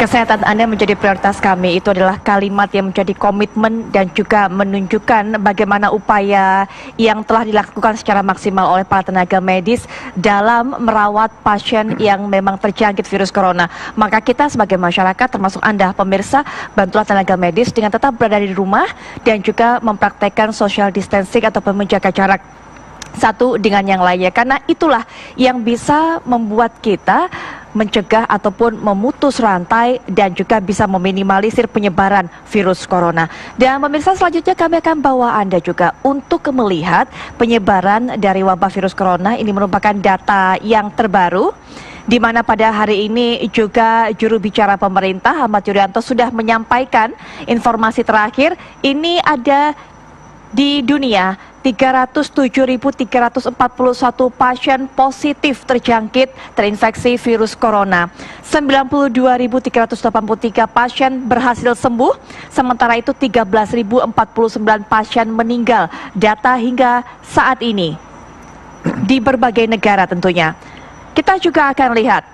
Kesehatan Anda menjadi prioritas kami. Itu adalah kalimat yang menjadi komitmen dan juga menunjukkan bagaimana upaya yang telah dilakukan secara maksimal oleh para tenaga medis dalam merawat pasien yang memang terjangkit virus corona. Maka kita sebagai masyarakat, termasuk Anda pemirsa, bantulah tenaga medis dengan tetap berada di rumah dan juga mempraktekkan social distancing ataupun menjaga jarak satu dengan yang lainnya, karena itulah yang bisa membuat kita mencegah ataupun memutus rantai dan juga bisa meminimalisir penyebaran virus corona. Dan pemirsa, selanjutnya kami akan bawa Anda juga untuk melihat penyebaran dari wabah virus corona. Ini merupakan data yang terbaru, di mana pada hari ini juga juru bicara pemerintah Ahmad Yuryanto sudah menyampaikan informasi terakhir. Ini ada di dunia 307.341 pasien positif terjangkit terinfeksi virus corona. 92.383 pasien berhasil sembuh, sementara itu 13.049 pasien meninggal. Data hingga saat ini di berbagai negara tentunya. Kita juga akan lihat,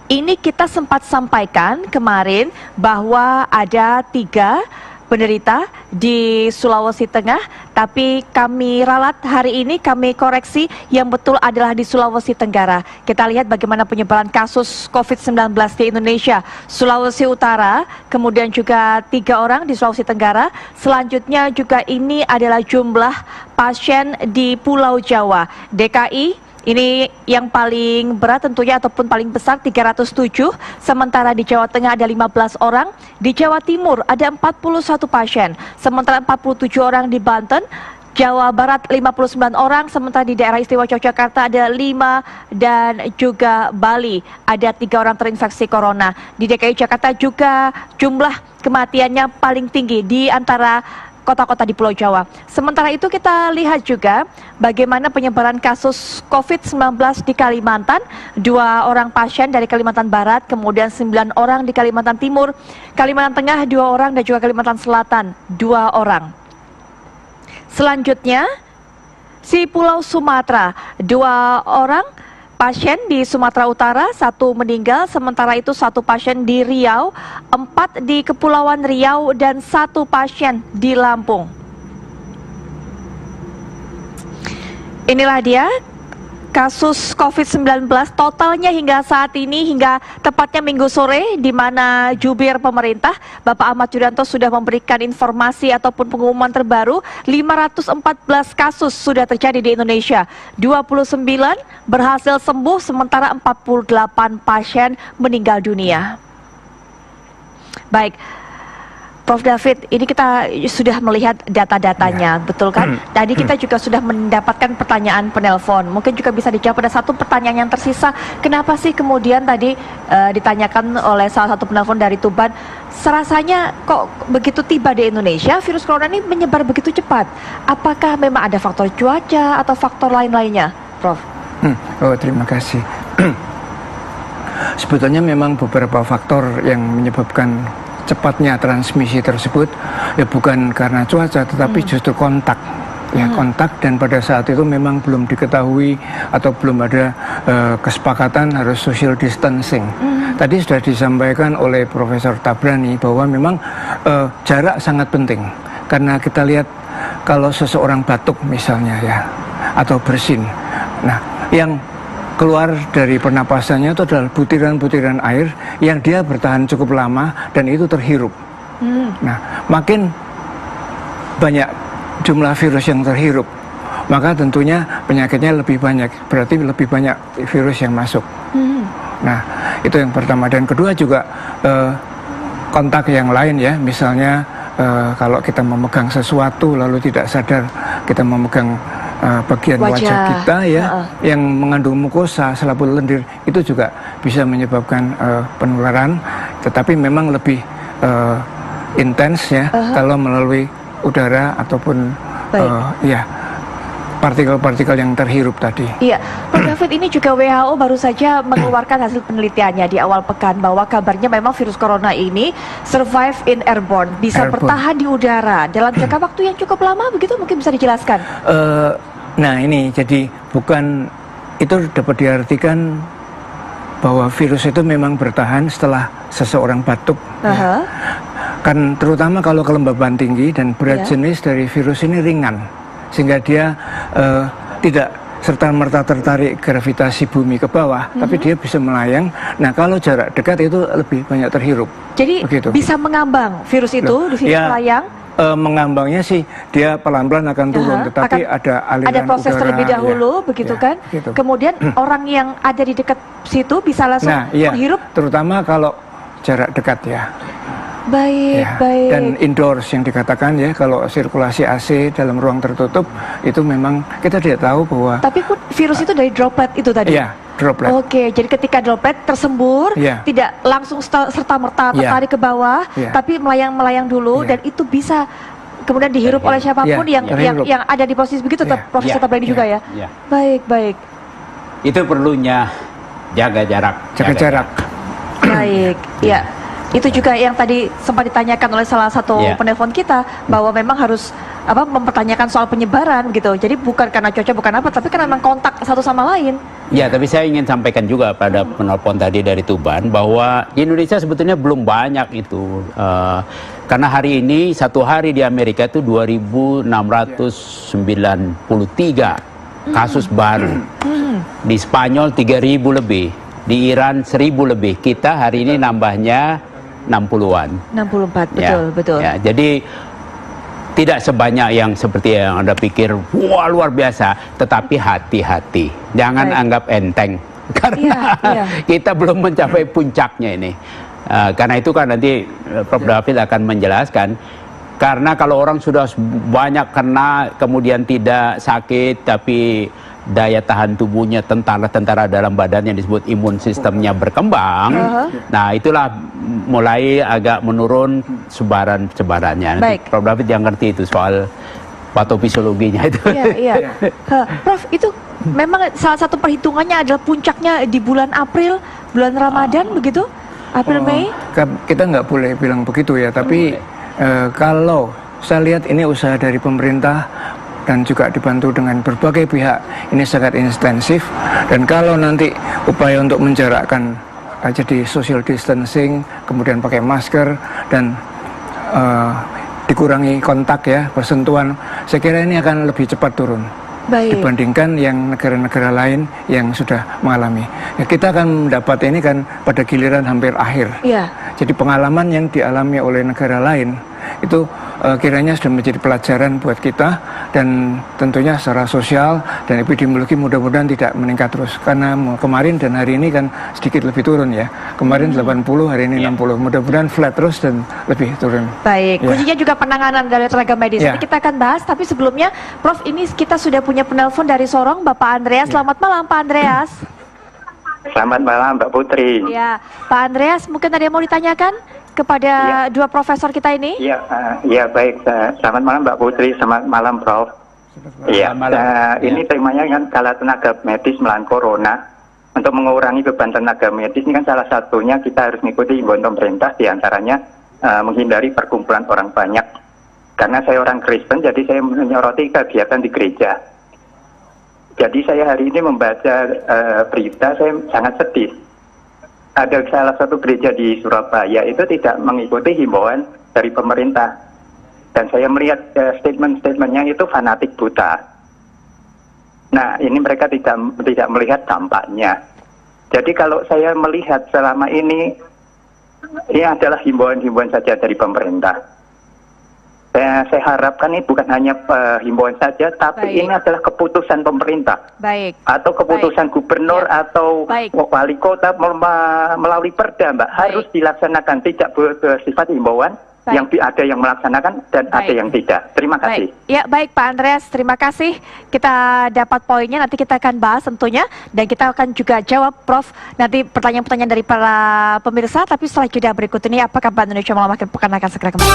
ini kita sempat sampaikan kemarin bahwa ada 3 penderita di Sulawesi Tengah, tapi kami ralat hari ini, kami koreksi, yang betul adalah di Sulawesi Tenggara. Kita lihat bagaimana penyebaran kasus COVID-19 di Indonesia. Sulawesi Utara, kemudian juga 3 orang di Sulawesi Tenggara. Selanjutnya juga ini adalah jumlah pasien di Pulau Jawa. DKI ini yang paling berat tentunya ataupun paling besar 307, sementara di Jawa Tengah ada 15 orang, di Jawa Timur ada 41 pasien, sementara 47 orang di Banten, Jawa Barat 59 orang, sementara di daerah istimewa Yogyakarta ada 5 dan juga Bali ada 3 orang terinfeksi corona. Di DKI Jakarta juga jumlah kematiannya paling tinggi di antara kota-kota di Pulau Jawa. Sementara itu kita lihat juga bagaimana penyebaran kasus COVID-19 di Kalimantan. 2 orang pasien dari Kalimantan Barat, kemudian 9 orang di Kalimantan Timur, Kalimantan Tengah 2 orang dan juga Kalimantan Selatan 2 orang. Selanjutnya si Pulau Sumatera, 2 orang pasien di Sumatera Utara, 1 meninggal, sementara itu 1 pasien di Riau, 4 di Kepulauan Riau, dan 1 pasien di Lampung. Inilah dia kasus COVID-19 totalnya hingga saat ini, hingga tepatnya Minggu sore, di mana jubir pemerintah Bapak Ahmad Yuryanto sudah memberikan informasi ataupun pengumuman terbaru. 514 kasus sudah terjadi di Indonesia, 29 berhasil sembuh, sementara 48 pasien meninggal dunia. Baik, Prof. David, ini kita sudah melihat data-datanya, betul kan? Tadi kita juga sudah mendapatkan pertanyaan penelpon. Mungkin juga bisa dijawab. Ada satu pertanyaan yang tersisa. Kenapa sih kemudian tadi ditanyakan oleh salah satu penelpon dari Tuban, serasanya kok begitu tiba di Indonesia, virus corona ini menyebar begitu cepat? Apakah memang ada faktor cuaca atau faktor lain-lainnya, Prof? Oh, terima kasih. Sebetulnya memang beberapa faktor yang menyebabkan cepatnya transmisi tersebut, ya bukan karena cuaca, tetapi justru kontak. Ya, kontak, dan pada saat itu memang belum diketahui atau belum ada kesepakatan harus social distancing. Tadi sudah disampaikan oleh Profesor Tabrani bahwa memang jarak sangat penting, karena kita lihat kalau seseorang batuk misalnya ya, atau bersin, nah yang keluar dari pernapasannya itu adalah butiran-butiran air yang dia bertahan cukup lama dan itu terhirup. Nah, makin banyak jumlah virus yang terhirup, maka tentunya penyakitnya lebih banyak, berarti lebih banyak virus yang masuk. Nah, itu yang pertama. Dan kedua juga kontak yang lain ya, misalnya kalau kita memegang sesuatu lalu tidak sadar kita memegang bagian wajah kita ya, yang mengandung mukosa, selaput lendir, itu juga bisa menyebabkan penularan, tetapi memang lebih intens ya kalau melalui udara ataupun ya partikel-partikel yang terhirup tadi. Iya, Prof. David, ini juga WHO baru saja mengeluarkan hasil penelitiannya di awal pekan bahwa kabarnya memang virus corona ini survive in airborne, bisa bertahan di udara dalam jangka waktu yang cukup lama, begitu mungkin bisa dijelaskan? Nah ini jadi bukan, itu dapat diartikan bahwa virus itu memang bertahan setelah seseorang batuk. Ya. Kan terutama kalau kelembaban tinggi dan berat jenis dari virus ini ringan, sehingga dia tidak serta-merta tertarik gravitasi bumi ke bawah, tapi dia bisa melayang. Nah, kalau jarak dekat itu lebih banyak terhirup. Jadi begitu. Bisa mengambang virus itu, di virus melayang? Mengambangnya sih dia pelan-pelan akan turun, tetapi ada aliran ada proses udara, terlebih dahulu, begitu kan? Gitu. Kemudian orang yang ada di dekat situ bisa langsung menghirup? Terutama kalau jarak dekat ya. Baik, baik. Dan indoors yang dikatakan ya, kalau sirkulasi AC dalam ruang tertutup itu memang kita tidak tahu bahwa. Tapi virus itu dari droplet itu tadi? Iya, droplet. Oke, jadi ketika droplet tersembur, tidak langsung serta-merta tertarik ke bawah, tapi melayang-melayang dulu, dan itu bisa kemudian dihirup oleh siapapun yang ada di posisi begitu, Profesor Tabrani juga ya? Baik, baik. Itu perlunya jaga jarak. Jaga jarak. Baik, ya. Itu juga yang tadi sempat ditanyakan oleh salah satu penelpon kita, bahwa memang harus mempertanyakan soal penyebaran gitu. Jadi bukan karena cuaca, bukan apa, tapi karena memang kontak satu sama lain. Ya, tapi saya ingin sampaikan juga pada penelpon tadi dari Tuban bahwa di Indonesia sebetulnya belum banyak itu. Karena hari ini satu hari di Amerika itu 2.693 kasus baru. Di Spanyol 3.000 lebih. Di Iran 1.000 lebih. Kita hari ini nambahnya 60-an. 64, betul. Ya, jadi tidak sebanyak yang seperti yang Anda pikir, wah luar biasa, tetapi hati-hati. Jangan anggap enteng. Karena kita belum mencapai puncaknya ini. Karena itu kan nanti Prof. David akan menjelaskan. Karena kalau orang sudah banyak kena, kemudian tidak sakit, tapi daya tahan tubuhnya, tentara-tentara dalam badannya disebut imun sistemnya berkembang, nah itulah mulai agak menurun sebarannya. Nanti Prof. David yang ngerti itu soal patofisiologinya itu. Iya. Prof, itu memang salah satu perhitungannya adalah puncaknya di bulan April, bulan Ramadan begitu? April, Mei? Kita nggak boleh bilang begitu ya, tapi kalau saya lihat ini usaha dari pemerintah dan juga dibantu dengan berbagai pihak, ini sangat intensif. Dan kalau nanti upaya untuk menjarakkan jadi social distancing, kemudian pakai masker dan dikurangi kontak ya, bersentuhan, saya kira ini akan lebih cepat turun dibandingkan yang negara-negara lain yang sudah mengalami. Ya, kita akan mendapat ini kan pada giliran hampir akhir. Jadi pengalaman yang dialami oleh negara lain itu kiranya sudah menjadi pelajaran buat kita, dan tentunya secara sosial dan epidemiologi mudah-mudahan tidak meningkat terus, karena kemarin dan hari ini kan sedikit lebih turun ya. Kemarin 80, hari ini 60. Mudah-mudahan flat terus dan lebih turun. Baik, kuncinya juga penanganan dari tenaga medis. Nanti kita akan bahas, tapi sebelumnya Prof, ini kita sudah punya penelpon dari Sorong, Bapak Andreas. Selamat malam Pak Andreas. Selamat malam Mbak Putri. Ya, Pak Andreas, mungkin ada yang mau ditanyakan kepada dua profesor kita ini? Iya, baik. Selamat malam Mbak Putri, selamat malam Prof. Iya, ini temanya kan kalau tenaga medis melawan corona. Untuk mengurangi beban tenaga medis ini kan salah satunya kita harus mengikuti imbauan pemerintah, diantaranya menghindari perkumpulan orang banyak. Karena saya orang Kristen, jadi saya menyoroti kegiatan di gereja. Jadi saya hari ini membaca berita, saya sangat sedih. Ada salah satu gereja di Surabaya itu tidak mengikuti himbauan dari pemerintah. Dan saya melihat statement-statementnya itu fanatik buta. Nah, ini mereka tidak melihat dampaknya. Jadi kalau saya melihat selama ini adalah himbauan-himbauan saja dari pemerintah. Saya harapkan ini bukan hanya himbauan saja, tapi ini adalah keputusan pemerintah. Atau keputusan gubernur atau wali kota melalui perda, Mbak. Harus dilaksanakan, tidak bersifat himbauan. Yang ada yang melaksanakan dan ada yang tidak. Terima kasih. Ya, baik Pak Andreas, terima kasih. Kita dapat poinnya, nanti kita akan bahas tentunya. Dan kita akan juga jawab, Prof, nanti pertanyaan-pertanyaan dari para pemirsa. Tapi setelah jeda berikut ini, apakah Bank Indonesia Malam Akhir Pekan akan segera kembali?